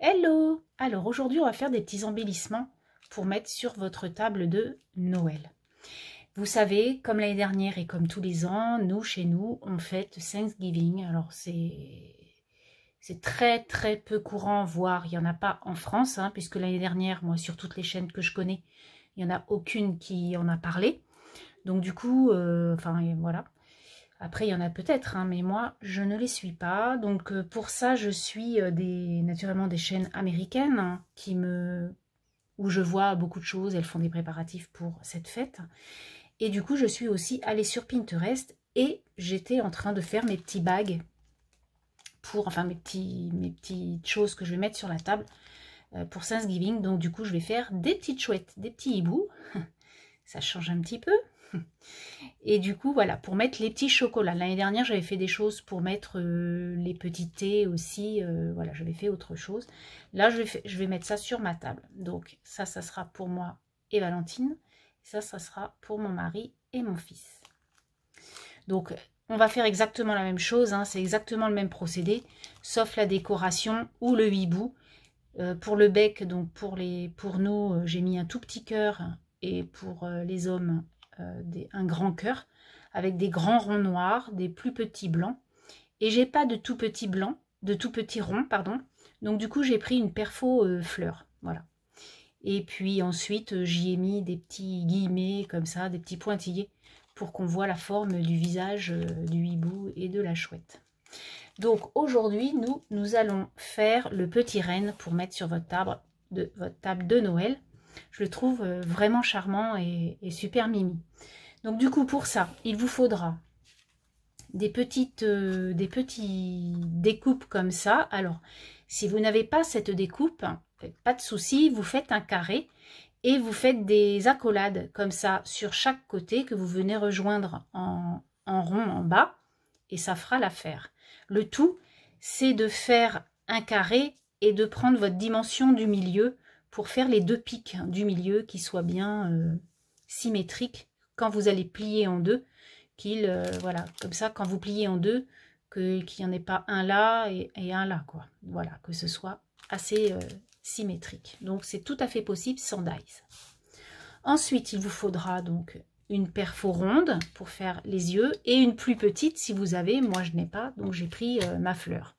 Hello! Alors aujourd'hui, on va faire des petits embellissements pour mettre sur votre table de Noël. Vous savez, comme l'année dernière et comme tous les ans, nous, chez nous, on fête Thanksgiving. Alors c'est très très peu courant, voire il n'y en a pas en France, hein, puisque l'année dernière, moi, sur toutes les chaînes que je connais, il n'y en a aucune qui en a parlé. Donc du coup, voilà. Après, il y en a peut-être, hein, mais moi, je ne les suis pas. Donc, pour ça, je suis naturellement des chaînes américaines hein, où je vois beaucoup de choses. Elles font des préparatifs pour cette fête. Et du coup, je suis aussi allée sur Pinterest et j'étais en train de faire mes petits bags mes petites choses que je vais mettre sur la table pour Thanksgiving. Donc, du coup, je vais faire des petites chouettes, des petits hiboux. Ça change un petit peu. Et du coup, voilà, pour mettre les petits chocolats. L'année dernière, j'avais fait des choses pour mettre les petits thés aussi. Voilà, j'avais fait autre chose. Là, je vais mettre ça sur ma table. Donc, ça sera pour moi et Valentine. Ça sera pour mon mari et mon fils. Donc, on va faire exactement la même chose. Hein, c'est exactement le même procédé, sauf la décoration ou le hibou. Pour le bec, donc pour nous, j'ai mis un tout petit cœur. Et pour les hommes, un grand cœur avec des grands ronds noirs, des plus petits blancs. Et j'ai pas de tout petits blancs, de tout petits ronds, pardon. Donc du coup, j'ai pris une perfo fleur, voilà. Et puis ensuite, j'y ai mis des petits guillemets comme ça, des petits pointillés pour qu'on voit la forme du visage du hibou et de la chouette. Donc aujourd'hui, nous allons faire le petit renne pour mettre sur votre table de Noël. Je le trouve vraiment charmant et super mimi. Donc du coup, pour ça, il vous faudra des petites découpes comme ça. Alors, si vous n'avez pas cette découpe, pas de souci, vous faites un carré et vous faites des accolades comme ça sur chaque côté que vous venez rejoindre en rond en bas et ça fera l'affaire. Le tout, c'est de faire un carré et de prendre votre dimension du milieu pour faire les deux pics du milieu qui soient bien symétriques quand vous allez plier en deux, voilà, comme ça, quand vous pliez en deux, qu'il n'y en ait pas un là et un là, quoi. Voilà, que ce soit assez symétrique. Donc, c'est tout à fait possible sans dies. Ensuite, il vous faudra donc une perfo ronde pour faire les yeux et une plus petite si vous avez. Moi, je n'ai pas, donc j'ai pris ma fleur.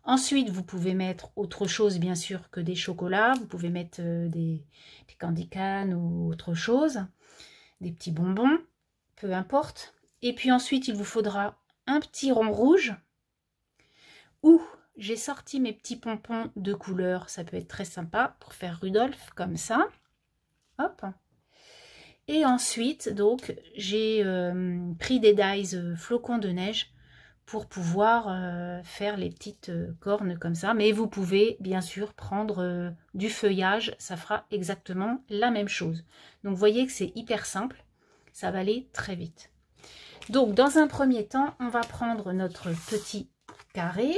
Ensuite, vous pouvez mettre autre chose, bien sûr, que des chocolats. Vous pouvez mettre des candy can ou autre chose, des petits bonbons, peu importe. Et puis ensuite, il vous faudra un petit rond rouge où j'ai sorti mes petits pompons de couleur. Ça peut être très sympa pour faire Rudolph, comme ça. Hop. Et ensuite, donc, j'ai pris des dies flocons de neige pour pouvoir faire les petites cornes comme ça. Mais vous pouvez bien sûr prendre du feuillage, ça fera exactement la même chose. Donc vous voyez que c'est hyper simple, ça va aller très vite. Donc dans un premier temps, on va prendre notre petit carré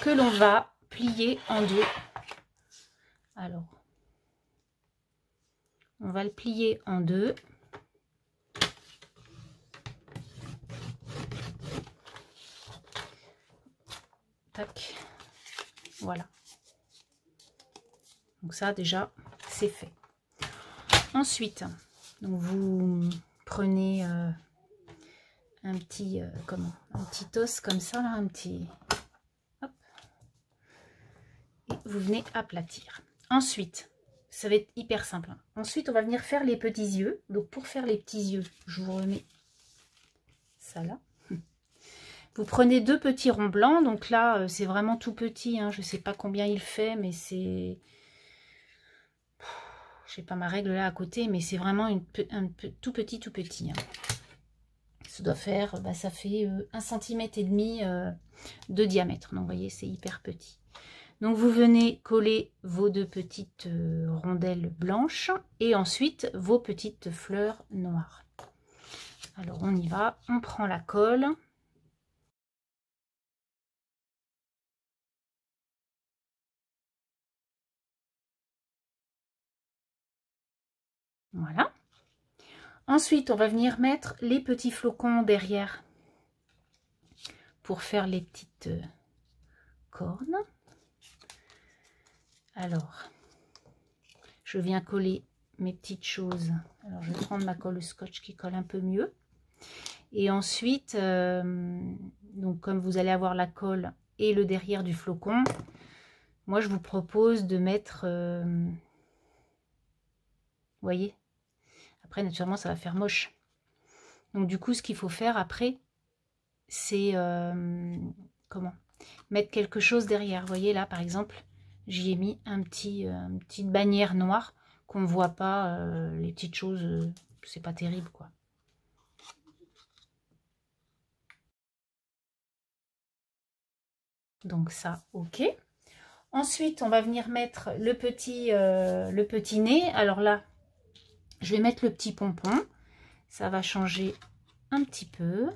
que l'on va plier en deux. Alors, on va le plier en deux. Tac. Voilà. Donc ça déjà c'est fait. Ensuite, donc vous prenez un petit os comme ça là, un petit hop, et vous venez aplatir. Ensuite, ça va être hyper simple. Ensuite, on va venir faire les petits yeux. Donc pour faire les petits yeux, je vous remets ça là. Vous prenez deux petits ronds blancs, donc là c'est vraiment tout petit, hein. Je ne sais pas combien il fait, mais c'est... Je n'ai pas ma règle là à côté, mais c'est vraiment tout petit. Hein. Ça doit faire, ça fait 1,5 cm de diamètre, donc vous voyez c'est hyper petit. Donc vous venez coller vos deux petites rondelles blanches et ensuite vos petites fleurs noires. Alors on y va, on prend la colle. Voilà. Ensuite, on va venir mettre les petits flocons derrière pour faire les petites corne. Alors, je viens coller mes petites choses. Alors, je vais prendre ma colle scotch qui colle un peu mieux. Et ensuite, donc comme vous allez avoir la colle et le derrière du flocon, moi je vous propose de mettre, vous voyez, après naturellement ça va faire moche. Donc du coup ce qu'il faut faire après, c'est comment mettre quelque chose derrière. Vous voyez là par exemple, j'y ai mis une petite bannière noire qu'on ne voit pas, les petites choses, c'est pas terrible quoi. Donc ça, ok. Ensuite, on va venir mettre le petit nez. Alors là, je vais mettre le petit pompon. Ça va changer un petit peu.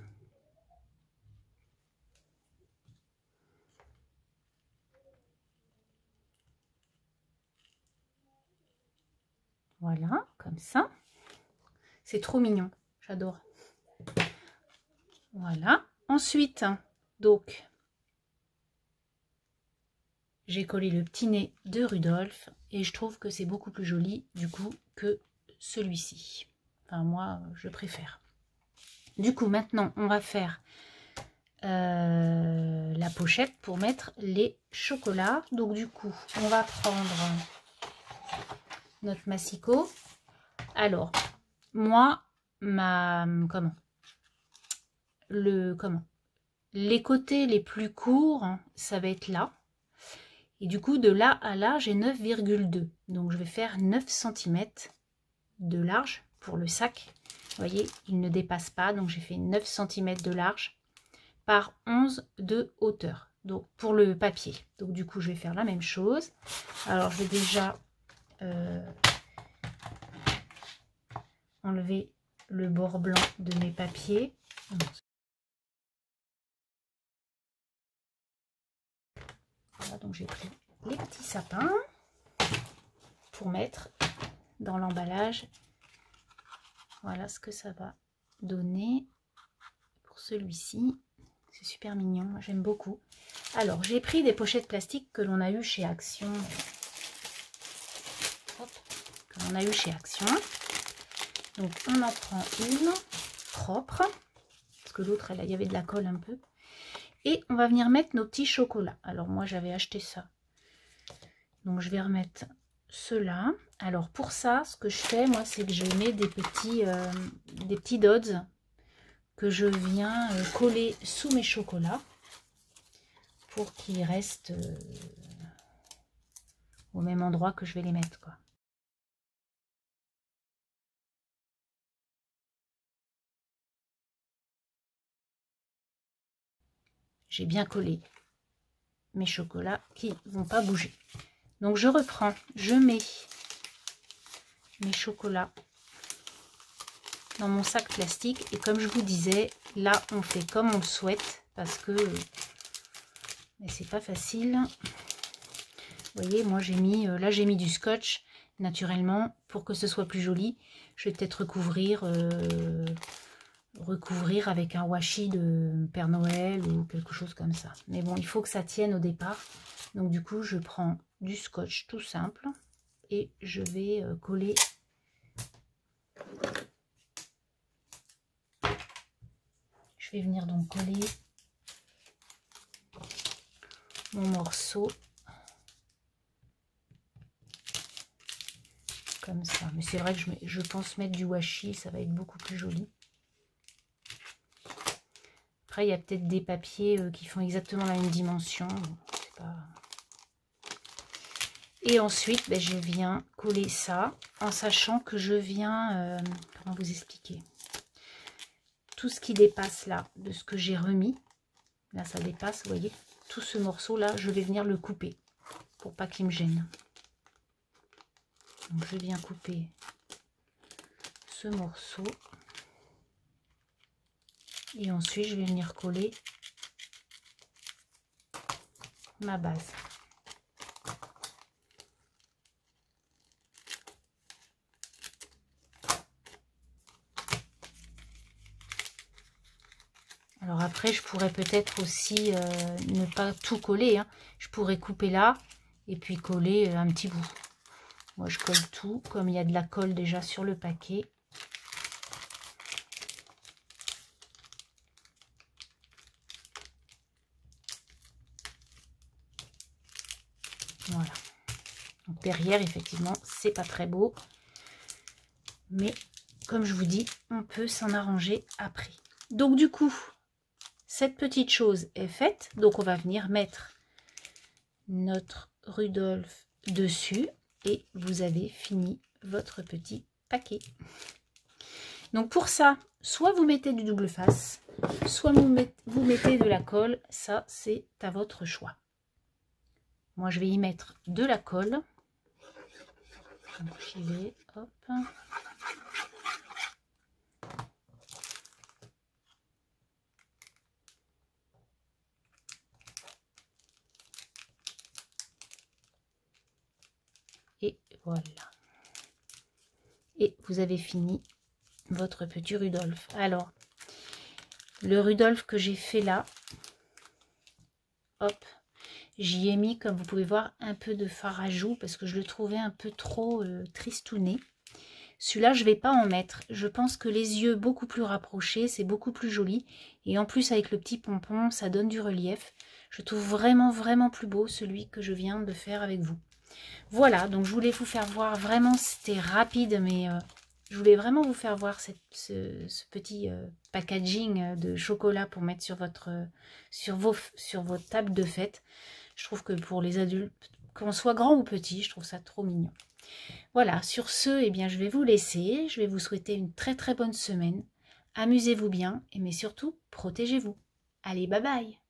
Voilà, comme ça. C'est trop mignon, j'adore. Voilà. Ensuite, donc, j'ai collé le petit nez de Rudolph et je trouve que c'est beaucoup plus joli du coup que celui-ci. Enfin, moi, je préfère. Du coup, maintenant, on va faire la pochette pour mettre les chocolats. Donc, du coup, on va prendre notre massicot. Alors, moi, les côtés les plus courts, ça va être là. Et du coup, de là à là, j'ai 9,2. Donc, je vais faire 9 cm de large pour le sac. Vous voyez, il ne dépasse pas. Donc, j'ai fait 9 cm de large par 11 de hauteur. Donc, pour le papier. Donc, du coup, je vais faire la même chose. Alors, je vais déjà enlever le bord blanc de mes papiers. Voilà, donc j'ai pris les petits sapins pour mettre dans l'emballage. Voilà ce que ça va donner pour celui-ci. C'est super mignon, j'aime beaucoup. Alors, j'ai pris des pochettes plastiques que l'on a eu chez Action. Hop, que l'on a eu chez Action. Donc, on en prend une propre. Parce que l'autre, il y avait de la colle un peu. Et on va venir mettre nos petits chocolats. Alors, moi, j'avais acheté ça. Donc, je vais remettre ceux-là. Alors, pour ça, ce que je fais, moi, c'est que je mets des petits dots que je viens coller sous mes chocolats pour qu'ils restent au même endroit que je vais les mettre, quoi. J'ai bien collé mes chocolats qui ne vont pas bouger. Donc je reprends, je mets mes chocolats dans mon sac plastique et comme je vous disais, là on fait comme on le souhaite parce que c'est pas facile. Vous voyez, moi j'ai mis là j'ai mis du scotch naturellement pour que ce soit plus joli. Je vais peut-être recouvrir avec un washi de Père Noël ou quelque chose comme ça. Mais bon, il faut que ça tienne au départ. Donc du coup, je prends du scotch tout simple et je vais coller. Je vais venir donc coller mon morceau comme ça. Mais c'est vrai que je pense mettre du washi, ça va être beaucoup plus joli. Après, il y a peut-être des papiers qui font exactement la même dimension. C'est pas... Et ensuite, ben, je viens coller ça en sachant que je viens... comment vous expliquer? Tout ce qui dépasse là, de ce que j'ai remis, là ça dépasse, vous voyez, tout ce morceau là, je vais venir le couper pour pas qu'il me gêne. Donc je viens couper ce morceau et ensuite je vais venir coller ma base. Alors après, je pourrais peut-être aussi ne pas tout coller, hein. Je pourrais couper là et puis coller un petit bout. Moi, je colle tout, comme il y a de la colle déjà sur le paquet. Voilà. Donc derrière, effectivement, c'est pas très beau. Mais comme je vous dis, on peut s'en arranger après. Donc du coup, cette petite chose est faite. Donc on va venir mettre notre Rudolph dessus. Et vous avez fini votre petit paquet. Donc pour ça, soit vous mettez du double face, soit vous mettez de la colle. Ça, c'est à votre choix. Moi, je vais y mettre de la colle. Donc j'y vais, hop. Et voilà. Et vous avez fini votre petit Rudolph. Alors, le Rudolph que j'ai fait là, hop, j'y ai mis, comme vous pouvez voir, un peu de fard à joues parce que je le trouvais un peu trop tristouné. Celui-là, je ne vais pas en mettre. Je pense que les yeux beaucoup plus rapprochés, c'est beaucoup plus joli. Et en plus, avec le petit pompon, ça donne du relief. Je trouve vraiment, vraiment plus beau celui que je viens de faire avec vous. Voilà, donc je voulais vous faire voir, vraiment, c'était rapide, mais je voulais vraiment vous faire voir ce petit packaging de chocolat pour mettre sur vos tables de fête. Je trouve que pour les adultes, qu'on soit grand ou petit, je trouve ça trop mignon. Voilà, sur ce, eh bien, je vais vous laisser. Je vais vous souhaiter une très très bonne semaine. Amusez-vous bien, mais surtout, protégez-vous. Allez, bye bye!